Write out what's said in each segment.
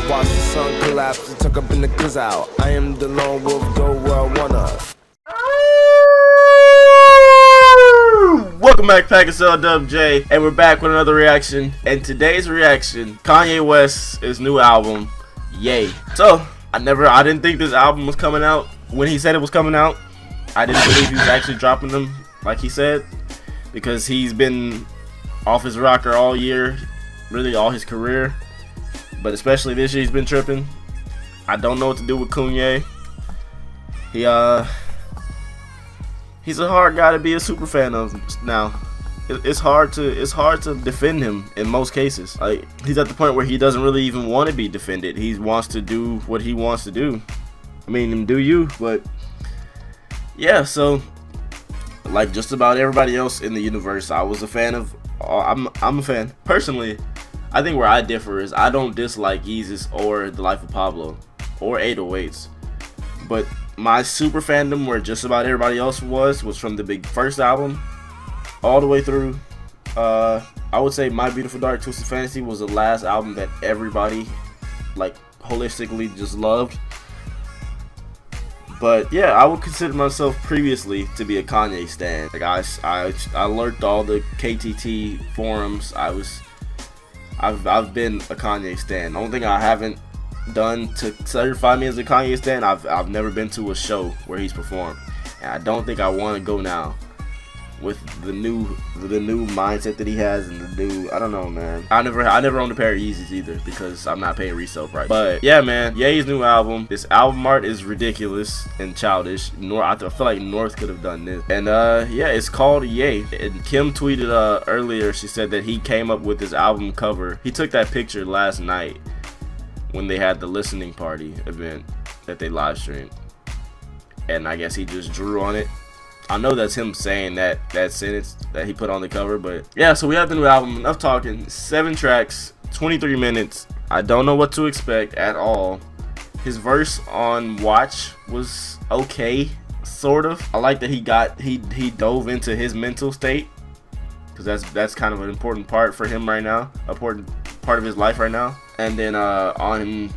Watch the sun collapse and tuck up in the cloud. I am the lone wolf, go where I wanna. Welcome back, PackSLWJ, and we're back with another reaction. And today's reaction, Kanye West's new album, Ye. So I didn't think this album was coming out when he said it was coming out. I didn't believe he was actually dropping them like he said, because he's been off his rocker all year, really all his career, but especially this year he's been tripping. I don't know what to do with Kanye. He's a hard guy to be a super fan of now. It's hard to defend him in most cases. Like, he's at the point where he doesn't really even want to be defended. He wants to do what he wants to do. I mean, do you? But yeah, so like just about everybody else in the universe, I was a fan of. I'm a fan personally. I think where I differ is I don't dislike Yeezus or The Life of Pablo or 808s, but my super fandom, where just about everybody else was from the first album all the way through. I would say My Beautiful Dark Twisted Fantasy was the last album that everybody like holistically just loved. But yeah, I would consider myself previously to be a Kanye stan. Like I lurked all the KTT forums. I've been a Kanye stan. The only thing I haven't done to certify me as a Kanye stan, I've never been to a show where he's performed, and I don't think I want to go now with the new mindset that he has and the new, I don't know, man. I never owned a pair of Yeezys either because I'm not paying resale price. But yeah, man, Ye's new album. This album art is ridiculous and childish. I feel like North could have done this. And yeah, it's called Ye. And Kim tweeted earlier. She said that he came up with this album cover. He took that picture last night when they had the listening party event that they live streamed, and I guess he just drew on it. I know that's him saying that sentence that he put on the cover, but yeah, so we have the new album. Enough talking. 7 tracks, 23 minutes. I don't know what to expect at all. His verse on Watch was okay, sort of. I like that he dove into his mental state, because that's kind of an important part for him right now, important part of his life right now. And then on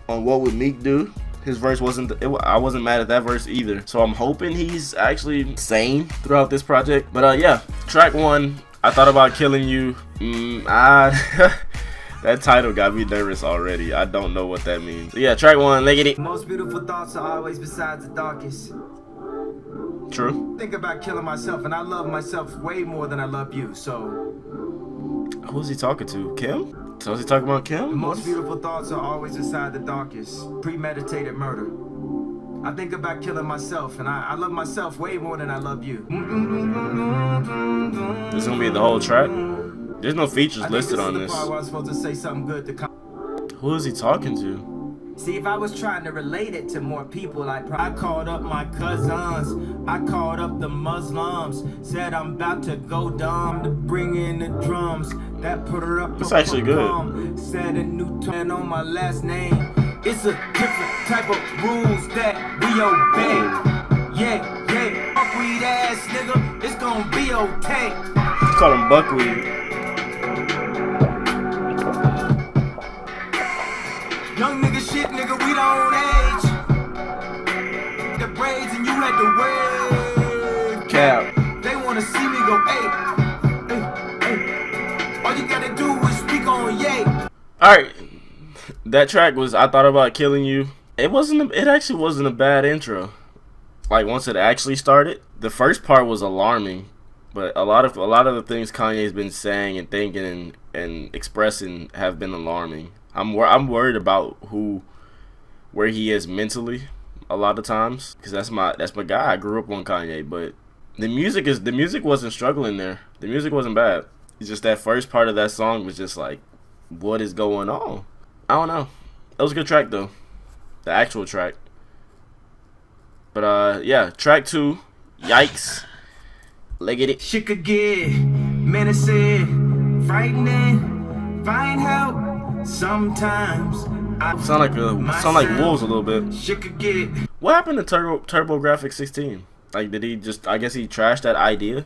What Would Meek Do, his verse I wasn't mad at that verse either. So I'm hoping he's actually sane throughout this project. But yeah, track 1, I Thought About Killing You. That title got me nervous already. I don't know what that means. So yeah, track 1, let's get it. Most beautiful thoughts are always besides the darkest. True. Think about killing myself, and I love myself way more than I love you. So who's he talking to? Kim? So is he talking about Kim? The most beautiful thoughts are always inside the darkest. Premeditated murder. I think about killing myself, and I love myself way more than I love you. This is gonna be the whole track. There's no features listed on this. I was supposed to say something good to Who is he talking to? See, if I was trying to relate it to more people, I called up my cousins, I called up the Muslims, said I'm about to go dumb to bring in the drums. That put her up. It's actually good. Said a new tone on my last name. It's a different type of rules that we obey. Yeah, buckwheat ass nigga, it's gonna be okay. Call him buckwheat. Young nigga shit, nigga, we don't age. The braids and you had the wave. Cap. They wanna see me go, hey. All you gotta do is speak on Ye. Alright. That track was I Thought About Killing You. It actually wasn't a bad intro. Like, once it actually started. The first part was alarming. But a lot of the things Kanye's been saying and thinking and expressing have been alarming. I'm worried about where he is mentally a lot of times, because that's my guy. I grew up on Kanye, but the music wasn't struggling there. The music wasn't bad. It's just that first part of that song was just like, what is going on? I don't know. That was a good track though, the actual track. But yeah, track 2, Yikes. Let's get it. Shit could get menacing, frightening, find help. Sometimes I sound like wolves a little bit. Shit could get. What happened to TurboGrafx 16? Like, did he just? I guess he trashed that idea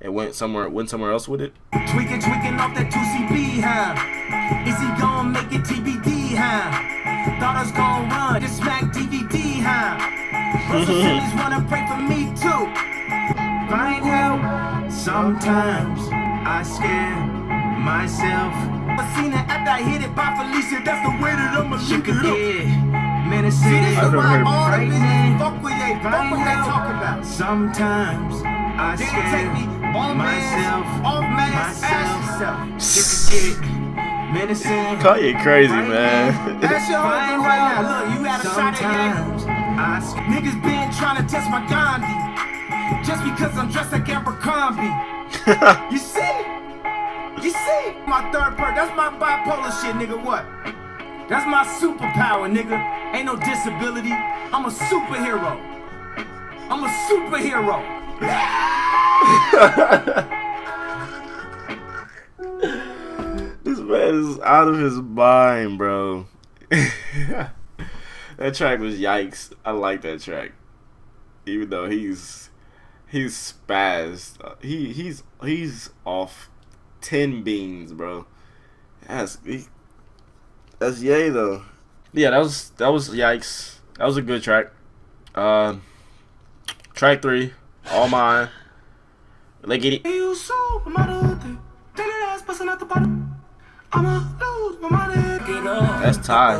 and went somewhere else with it. Tweaking off that 2CB, huh? Is he gonna make it TBD, daughters gon' run. Just smack DVD, huh? Russell Simmons wanna pray for me too. Find help. Sometimes I scare myself. I seen it after I hit it by Felicia. That's the way that I'ma look it up. Menacing. See, this is why all the business fuck with they talk about. Sometimes I scare myself. Menacing. Kanye crazy, man. That's your whole right now. Look, you got a shot at niggas been trying to test my Gandhi. Just because I'm dressed like Abercrombie. You see? You see? My third part, that's my bipolar shit, nigga. What? That's my superpower, nigga. Ain't no disability. I'm a superhero. I'm a superhero. This man is out of his mind, bro. That track was yikes. I like that track. Even though he's spazzed. He's off 10 beans, bro. That's yay though. Yeah, that was yikes. That was a good track. Track 3, All Mine. Let's get it. That's Ty.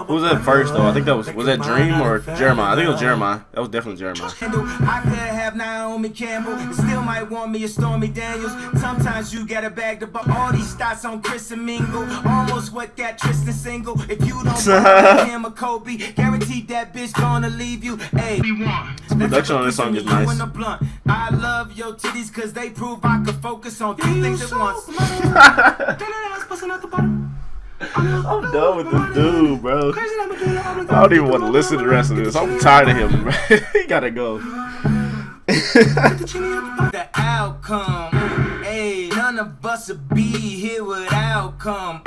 Who was that first though? I think that was that Dream or Jeremiah? I think it was Jeremiah. That was definitely Jeremiah. I could have Naomi Campbell, and still might want me a Stormy Daniels. Sometimes you gotta bag the buck. All these stats on Chris and Mingle, almost what that Tristan single. If you don't want him or Kobe, guaranteed that bitch gonna leave you. Hey, the production on this song is nice. I love your titties cause they prove I could focus on 2 things at once. I'm done with this dude, bro. I don't even want to listen to the rest of this. I'm tired of him, bro. He gotta go. The outcome, hey, none of us would be here without come.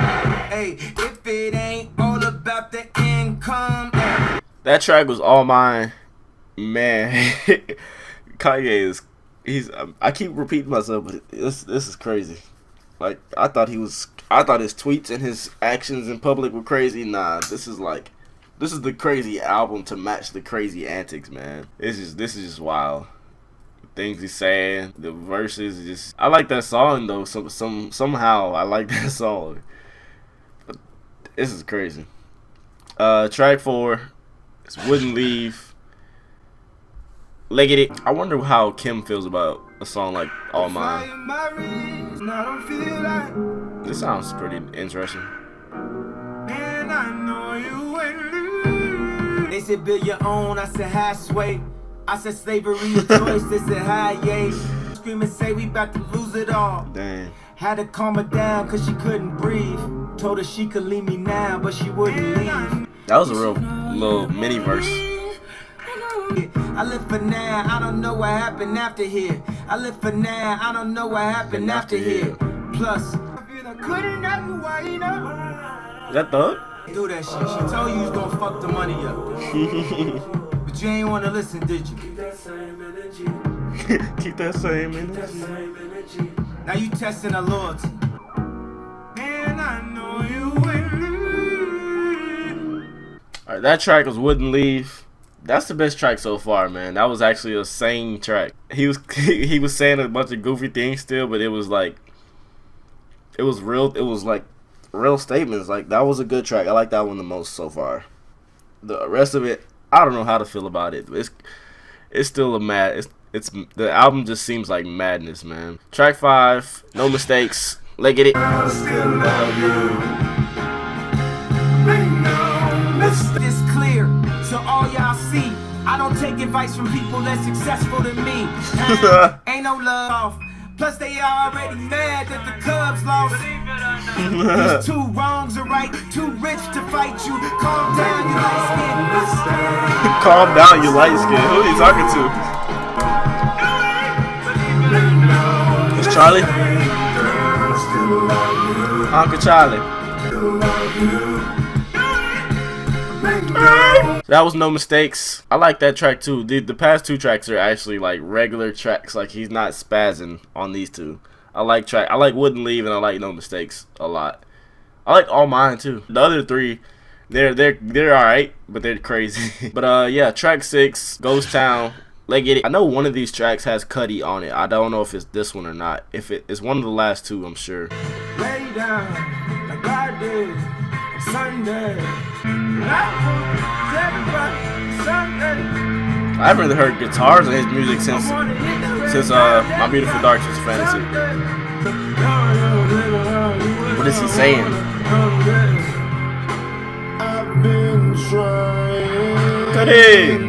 Hey, if it ain't all about the income. That track was All Mine, man. Kanye I keep repeating myself, but this is crazy. Like I thought his tweets and his actions in public were crazy. Nah, this is the crazy album to match the crazy antics, man. This is just wild. The things he's saying, the verses, just I like that song though. Somehow I like that song. But this is crazy. Track 4, it's Wouldn't Leave. Legged It. I wonder how Kim feels about a song like All Mine. This sounds pretty interesting. They said build your own, I said halfway. I said slavery a choice, they said hi yay. Scream and say we about to lose it all. Dang. Had to calm her down cause she couldn't breathe. Told her she could leave me now, but she wouldn't leave. That was a real little mini verse. I live for now, I don't know what happened after here. I live for now, I don't know what happened after here. Plus, I feel I couldn't have wait up. Is that Thug? Do that shit. She told you was gonna fuck the money up. But you ain't wanna listen, did you? Keep that same energy. Now you testing her loyalty. Man, I know you wouldn't. Alright, that track was Wouldn't Leave. That's the best track so far, man. That was actually a sane track. He was saying a bunch of goofy things still, but it was like real statements. Like that was a good track. I like that one the most so far. The rest of it, I don't know how to feel about it. It's still a mad. It's the album just seems like madness, man. Track 5, No Mistakes. Let's get it. I still love you. It's clear, so all y'all see. I don't take advice from people less successful than me. Ain't no love. Plus they already mad that the Cubs lost. These 2 wrongs are right. Too rich to fight you. Calm down, you light skin. Calm down, you light skin. Who are you talking to? It's Charlie. Uncle Charlie. That was No Mistakes. I like that track too. The past 2 tracks are actually like regular tracks. Like he's not spazzing on these 2. I like Wouldn't Leave and I like No Mistakes a lot. I like All Mine too. The other 3 They're all right, but they're crazy. But yeah, track 6, Ghost Town. Let's get it. I know one of these tracks has Cudi on it. I don't know if it's this one or not. If it's one of the last two, I'm sure. Lay down like I did Sunday. I haven't really heard guitars in his music since My Beautiful Dark Twisted Fantasy. What is he saying? I've been trying Cudi!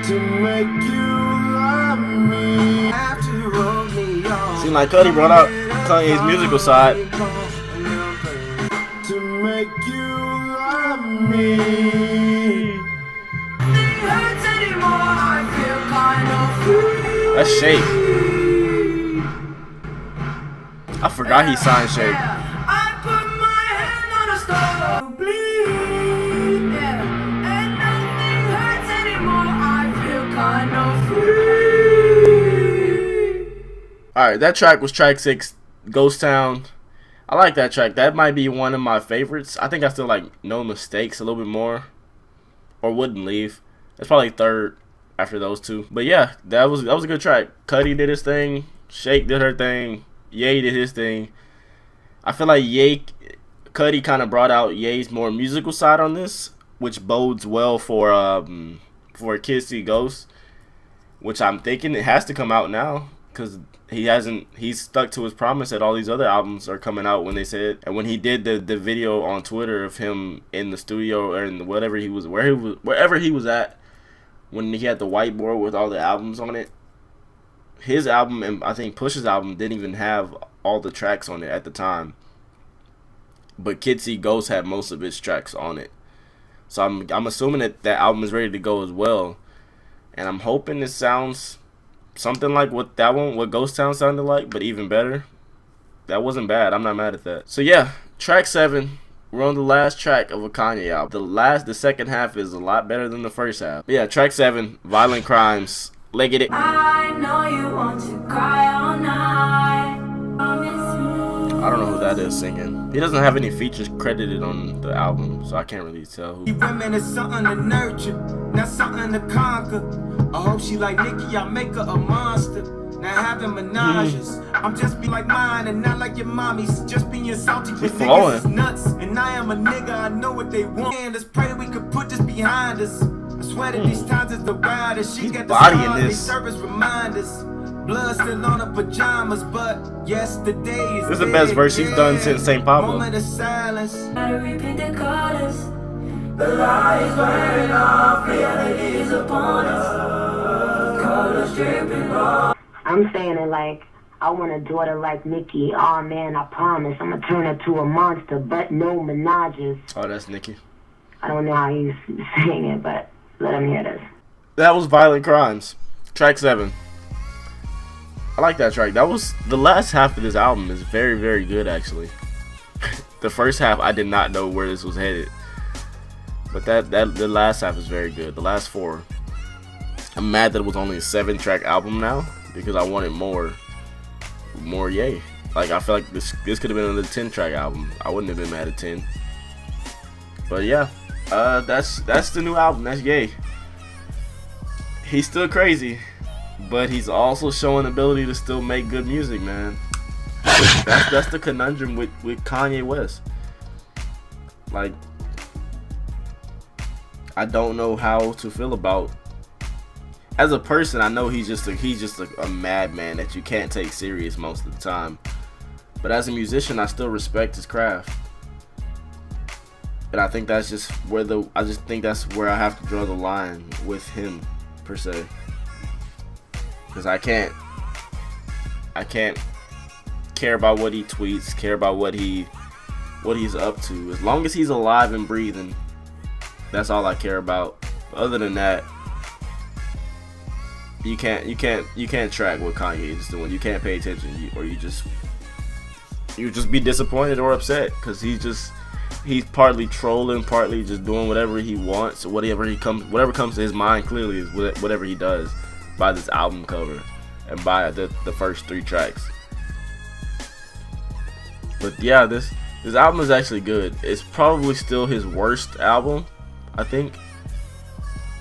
to make you love me. Seems like Cudi brought out Kanye's musical side. To make you love me. That's Shake. I forgot he signed Shake. Alright, that track was track 6, Ghost Town. I like that track. That might be one of my favorites. I think I still like No Mistakes a little bit more. Or Wouldn't Leave. That's probably third after those two. But yeah, that was a good track. Cudi did his thing. Shake did her thing. Ye did his thing. I feel like Cudi kind of brought out Ye's more musical side on this, which bodes well for Kids See Ghosts, which I'm thinking it has to come out now because he's stuck to his promise that all these other albums are coming out when they said. And when he did the video on Twitter of him in the studio or in wherever he was at, when he had the whiteboard with all the albums on it, his album and I think Push's album didn't even have all the tracks on it at the time, but Kids See Ghosts had most of its tracks on it. So I'm assuming that album is ready to go as well, and I'm hoping it sounds something like what Ghost Town sounded like, but even better. That wasn't bad. I'm not mad at that. So yeah, track 7. We're on the last track of a Kanye album. The second half is a lot better than the first half. But yeah, track 7, Violent Crimes. Let's get it. I know you want to cry all night. I don't know who that is singing. He doesn't have any features credited on the album, so I can't really tell who. Women is something to nurture, not something to conquer. I hope she like Nicki, I'll make her a monster. Now having menages, I'm just be like mine and not like your mommy's. Just being salty with niggas is nuts. And I am a nigga, I know what they want. And let's pray we could put this behind us. I swear that these times is the wildest. She got the scars, they serve as reminders. Blood still on her pajamas, but yesterday is this is the best verse he's done since St. Pablo. Moment of silence. Gotta repaint the colors. The lies wearing off, reality is upon us. Colors dripping raw. I'm saying it like I want a daughter like Nicki. Oh man, I promise I'm gonna turn her to a monster, but no menages. Oh, that's Nicki. I don't know how he's saying it, but let him hear this. That was Violent Crimes, track 7. I like that track. That was the last half of this album is very, very good actually. The first half I did not know where this was headed, but the last half is very good. The last 4. I'm mad that it was only a 7-track album now because I wanted more Ye. Like I feel like this could have been another 10-track album. I wouldn't have been mad at 10. But yeah, that's the new album. That's Ye. He's still crazy, but he's also showing ability to still make good music, man. That's the conundrum with Kanye West. Like, I don't know how to feel about. As a person, I know he's just a madman that you can't take serious most of the time. But as a musician, I still respect his craft. And I think that's just where that's where I have to draw the line with him, per se. Because I can't care about what he tweets, care about what he's up to. As long as he's alive and breathing, that's all I care about. Other than that, you can't track what Kanye is doing. You can't pay attention, or you just be disappointed or upset because he's partly trolling, partly just doing whatever he wants, or whatever comes to his mind. Clearly is whatever he does by this album cover and by the first 3 tracks. But yeah, this This album is actually good. It's probably still his worst album, I think.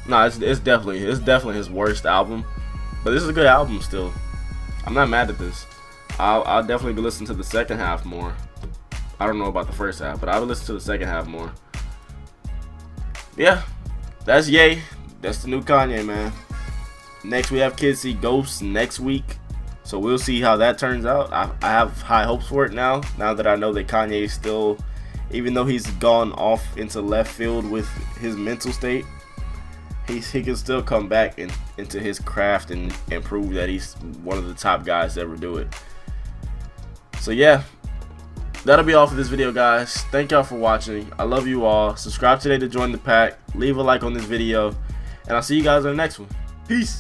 No, it's definitely his worst album. But this is a good album still. I'm not mad at this. I'll definitely be listening to the second half more. I don't know about the first half, but I will listen to the second half more. Yeah, that's Ye. That's the new Kanye, man. Next we have Kids See Ghosts next week. So we'll see how that turns out. I have high hopes for it now that I know that Kanye is still, even though he's gone off into left field with his mental state, he can still come back into his craft and prove that he's one of the top guys to ever do it. So yeah, that'll be all for this video, guys. Thank y'all for watching. I love you all. Subscribe today to join the pack. Leave a like on this video, and I'll see you guys in the next one. Peace.